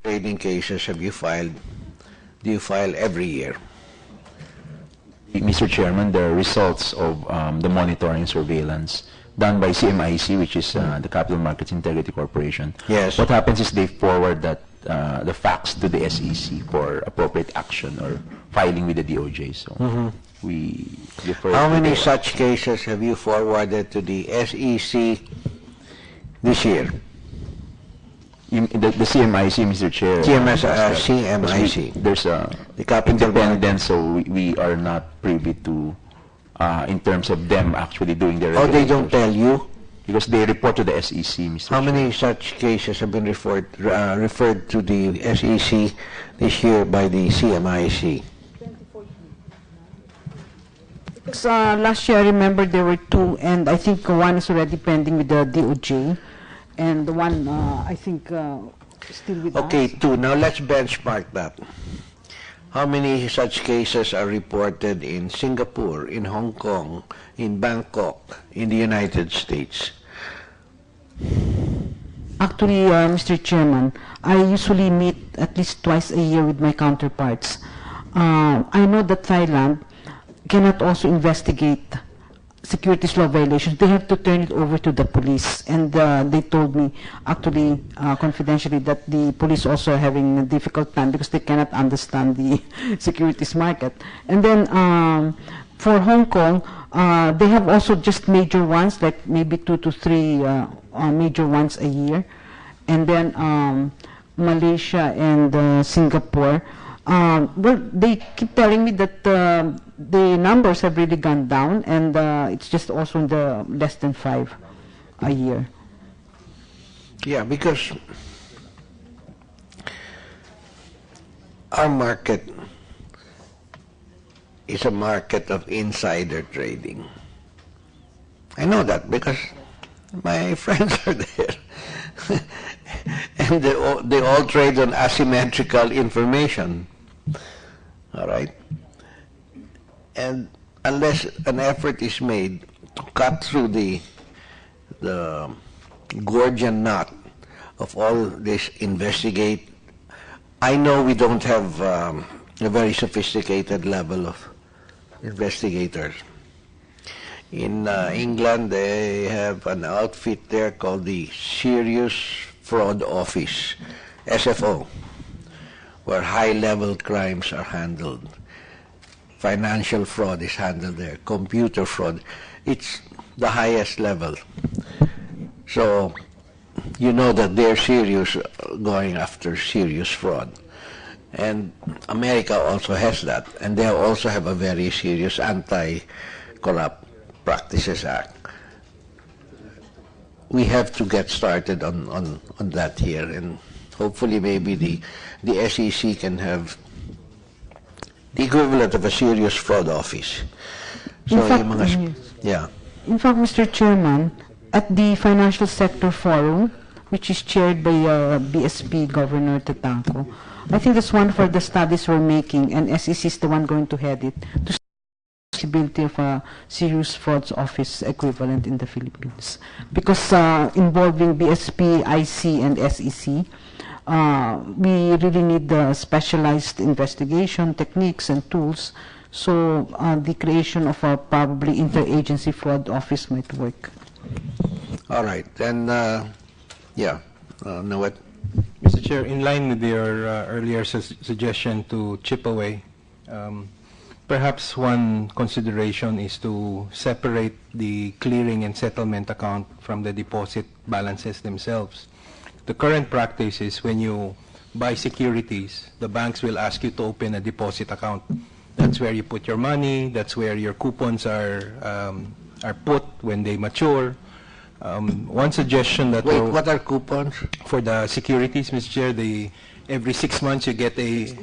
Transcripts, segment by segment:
trading cases have you filed? Do you file every year? Mr. Chairman, the results of the monitoring surveillance done by CMIC, which is the Capital Markets Integrity Corporation. Yes. What happens is they forward that the facts to the SEC for appropriate action or filing with the DOJ. So we defer. How many such cases have you forwarded to the SEC this year? The CMIC, Mr. Chair. CMIC. There's a The capital independent, so we are not privy to, in terms of them actually doing their. Oh, they don't tell you? Because they report to the SEC, Mr. How Chair. many such cases have been referred to the SEC this year by the CMIC? Last year, I remember there were 2, and I think one is already pending with the DOJ, and the one, I think, still with Okay, us. 2. Now let's benchmark that. How many such cases are reported in Singapore, in Hong Kong, in Bangkok, in the United States? Actually, Mr. Chairman, I usually meet at least twice a year with my counterparts. I know that Thailand cannot also investigate securities law violations. They have to turn it over to the police. And they told me, actually, confidentially, that the police also are having a difficult time because they cannot understand the securities market. And then for Hong Kong, they have also just major ones, like maybe 2 to 3 major ones a year. And then Malaysia and Singapore. Well, they keep telling me that the numbers have really gone down, and it's just also in the less than 5 a year. Yeah, because our market is a market of insider trading. I know that because my friends are there. And they all trade on asymmetrical information. All right? And unless an effort is made to cut through the Gordian knot of all this investigate, I know we don't have a very sophisticated level of investigators. In England, they have an outfit there called the Serious Fraud Office, SFO, where high-level crimes are handled. Financial fraud is handled there, computer fraud. It's the highest level. So you know that they're serious going after serious fraud. And America also has that. And they also have a very serious Anti-Corrupt Practices Act. We have to get started on that here, and hopefully maybe the SEC can have the equivalent of a serious fraud office. So In fact, yung mga, yeah. In fact, Mr. Chairman, at the Financial Sector Forum, which is chaired by BSP Governor Tatanco, I think that's one for the studies we're making, and SEC is the one going to head it, to possibility of a serious frauds office equivalent in the Philippines. Because involving BSP, IC, and SEC, we really need the specialized investigation techniques and tools. So the creation of a probably interagency fraud office might work. All right. And, yeah, Nawat. Mr. Chair, in line with your earlier suggestion to chip away, perhaps one consideration is to separate the clearing and settlement account from the deposit balances themselves. The current practice is when you buy securities, the banks will ask you to open a deposit account. That's where you put your money. That's where your coupons are put when they mature. One suggestion that... Wait, what are coupons? For the securities, Mr. Chair, every 6 months you get a...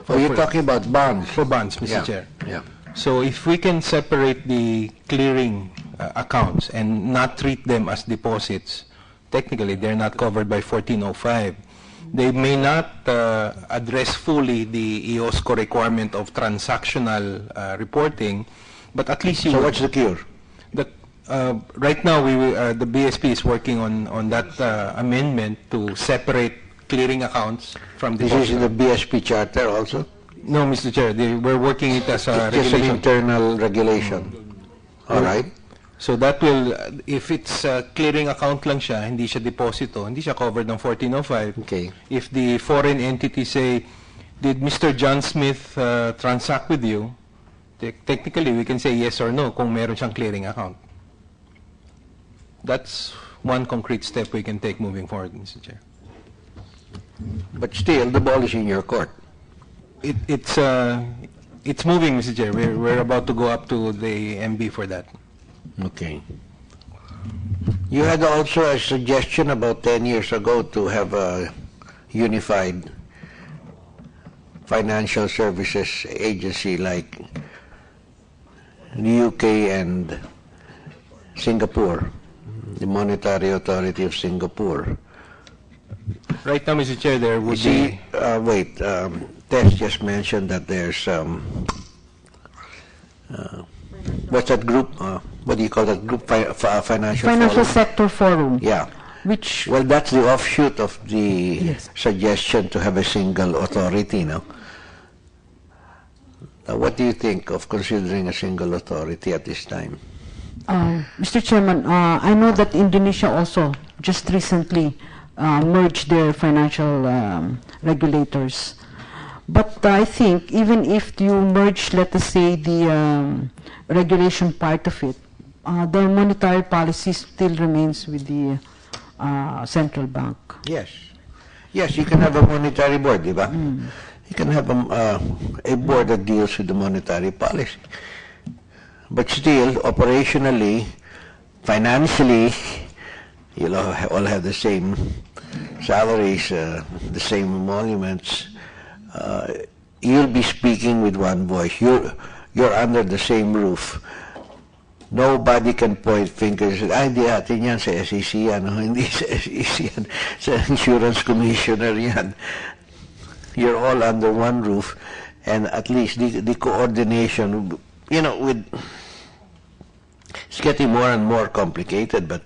Oh, you're talking about bonds. For bonds, Mr. Yeah. Chair. Yeah. So if we can separate the clearing accounts and not treat them as deposits, technically they're not covered by 1405. They may not address fully the EOSCO requirement of transactional reporting, but at least you... So what's the cure? Right now, the BSP is working on that amendment to separate clearing accounts from This is in deposit. the BSP charter also? No, Mr. Chair, we're working it as a Just an regulation. internal regulation. All right. So that will, if it's clearing account lang siya, hindi siya deposito, hindi siya covered ng 1405. Okay. If the foreign entity say, did Mr. John Smith transact with you, technically we can say yes or no kung meron siyang clearing account. That's one concrete step we can take moving forward, Mr. Chair. But still, the ball is in your court. It's moving, Mr. Chair. We're about to go up to the MB for that. Okay. You had also a suggestion about 10 years ago to have a unified financial services agency like the UK and Singapore, the Monetary Authority of Singapore. Right now, Mr. Chair, there You would see, be... wait, Tess just mentioned that there's what's that group? What do you call that group? Financial Financial Forum? Sector Forum, Yeah. which Well, that's the offshoot of the Yes. suggestion to have a single authority, no? Now, what do you think of considering a single authority at this time? Mr. Chairman, I know that Indonesia also just recently merged their financial regulators. But I think even if you merge, let us say, the regulation part of it, the monetary policy still remains with the central bank. Yes. Yes, you can have a monetary board, di ba? You can have a board that deals with the monetary policy. But still, operationally, financially, you'll all have the same salaries, the same emoluments. You'll be speaking with one voice. You're under the same roof. Nobody can point fingers. Ay, hindi atin yan sa SEC yan. No? Hindi sa SEC yan. Sa Insurance Commissioner yan. You're all under one roof. And at least the coordination, it's getting more and more complicated, but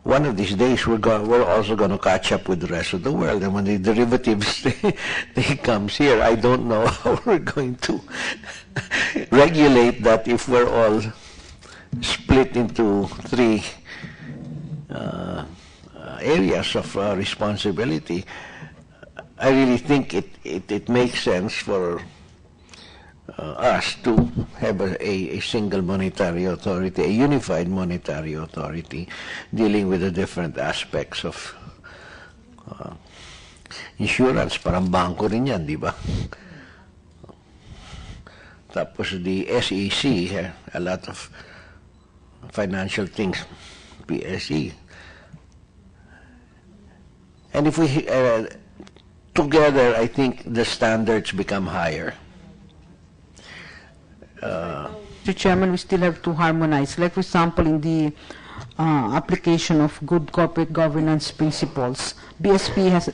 one of these days we're also going to catch up with the rest of the world. And when the derivatives they comes here, I don't know how we're going to regulate that if we're all split into three areas of responsibility. I really think it makes sense for us to have a single monetary authority, a unified monetary authority, dealing with the different aspects of insurance. Parang bangko rin yan, di ba? Tapos the SEC, a lot of financial things, PSE. And if we, together, I think the standards become higher. Mr. Chairman, we still have to harmonize. Like, for example, in the application of good corporate governance principles, BSP has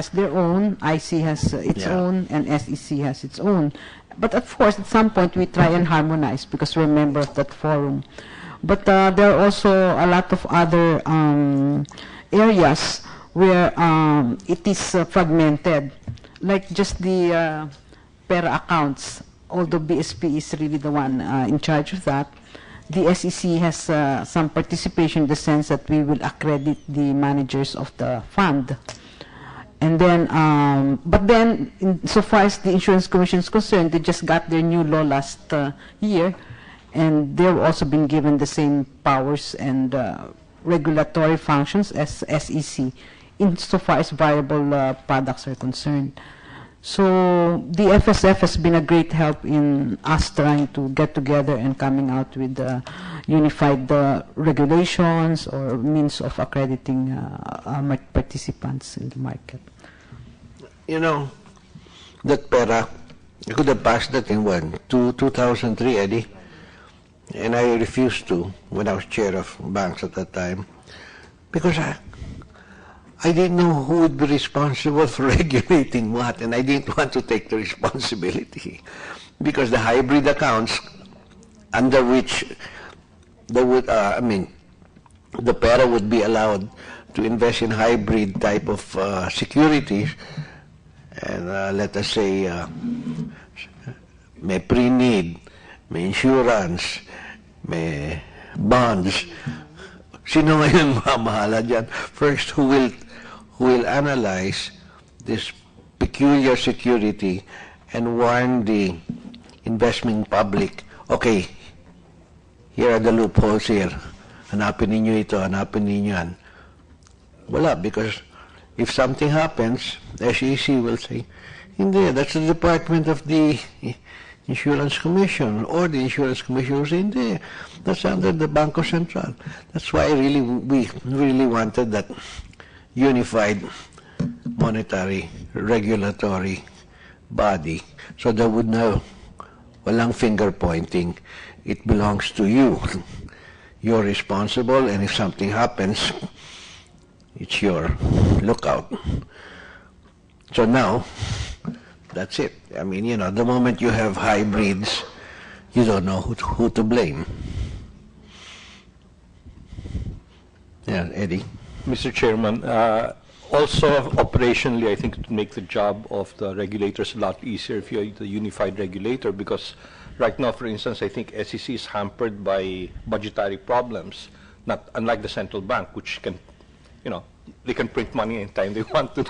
their own, IC has its own, and SEC has its own. But of course, at some point, we try and harmonize because we're a member of that forum. But there are also a lot of other areas where it is fragmented, like just the PERA accounts. Although BSP is really the one in charge of that, the SEC has some participation in the sense that we will accredit the managers of the fund. And then, but then, so far as the Insurance Commission is concerned, they just got their new law last year, and they've also been given the same powers and regulatory functions as SEC, insofar as variable products are concerned. So the FSF has been a great help in us trying to get together and coming out with unified regulations or means of accrediting participants in the market. You know, that PERA, I could have passed that in 2003, Eddie. And I refused to when I was chair of banks at that time because I didn't know who would be responsible for regulating what, and I didn't want to take the responsibility because the hybrid accounts under which they would, the PERA would be allowed to invest in hybrid type of securities, and let us say may pre-need, may insurance, may bonds, sino ngayon mamahala dyan? First, who will analyze this peculiar security and warn the investment public, okay, here are the loopholes here. Hanapin ninyo ito, hanapin ninyo yan. Wala, because if something happens, SEC will say, hindi, that's the department of the Insurance Commission, or the Insurance Commission will say, hindi, that's under the Banco Central. That's why we really wanted that unified monetary regulatory body, so there would no walang finger pointing. It belongs to you. You're responsible, and if something happens, it's your lookout. So now, that's it. I mean, you know, the moment you have hybrids, you don't know who to blame. Yeah, Eddie. Mr. Chairman, also operationally, I think it would make the job of the regulators a lot easier if you're the unified regulator, because right now, for instance, I think SEC is hampered by budgetary problems, not unlike the central bank, which can, you know, they can print money anytime they want to.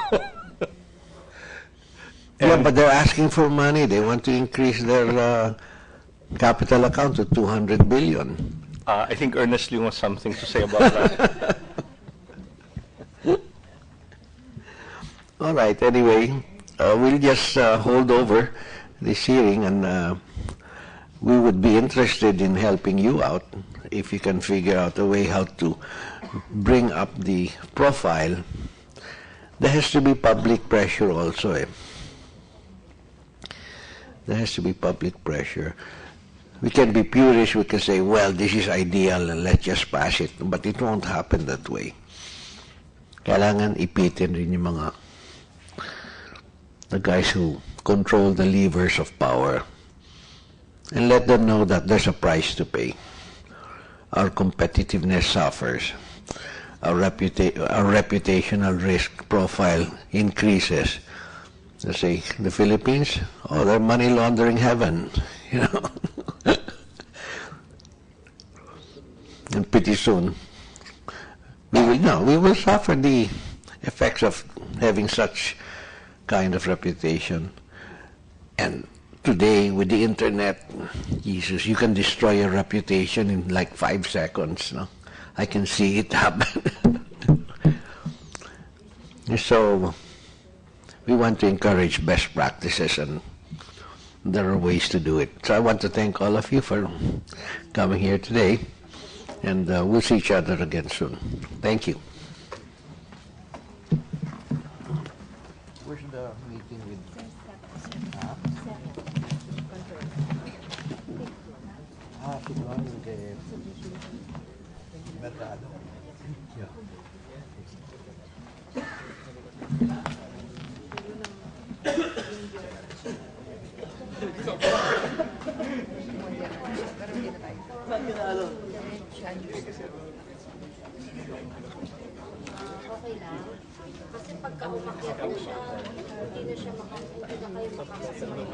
Yeah, but they're asking for money. They want to increase their capital account to 200 billion. I think Ernest Liu has something to say about that. All right, anyway, we'll just hold over this hearing, and we would be interested in helping you out if you can figure out a way how to bring up the profile. There has to be public pressure also. There has to be public pressure. We can be purists, we can say, well, this is ideal and let's just pass it, but it won't happen that way. Kailangan ipitin rin yung the guys who control the levers of power, and let them know that there's a price to pay. Our competitiveness suffers. Our reputational risk profile increases. Let's say the Philippines, oh, they're money laundering heaven, you know. And pretty soon, we will suffer the effects of having such kind of reputation. And today, with the internet, Jesus, you can destroy your reputation in like 5 seconds. No? I can see it happen. So, we want to encourage best practices, and there are ways to do it. So I want to thank all of you for coming here today, and we'll see each other again soon. Thank you. Where's the meeting with? Okay lang. Kasi pagka umakyat na siya, hindi na kayo makakasabay.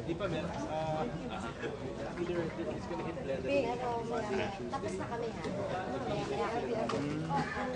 Di pa meron. Tapos na kami ha.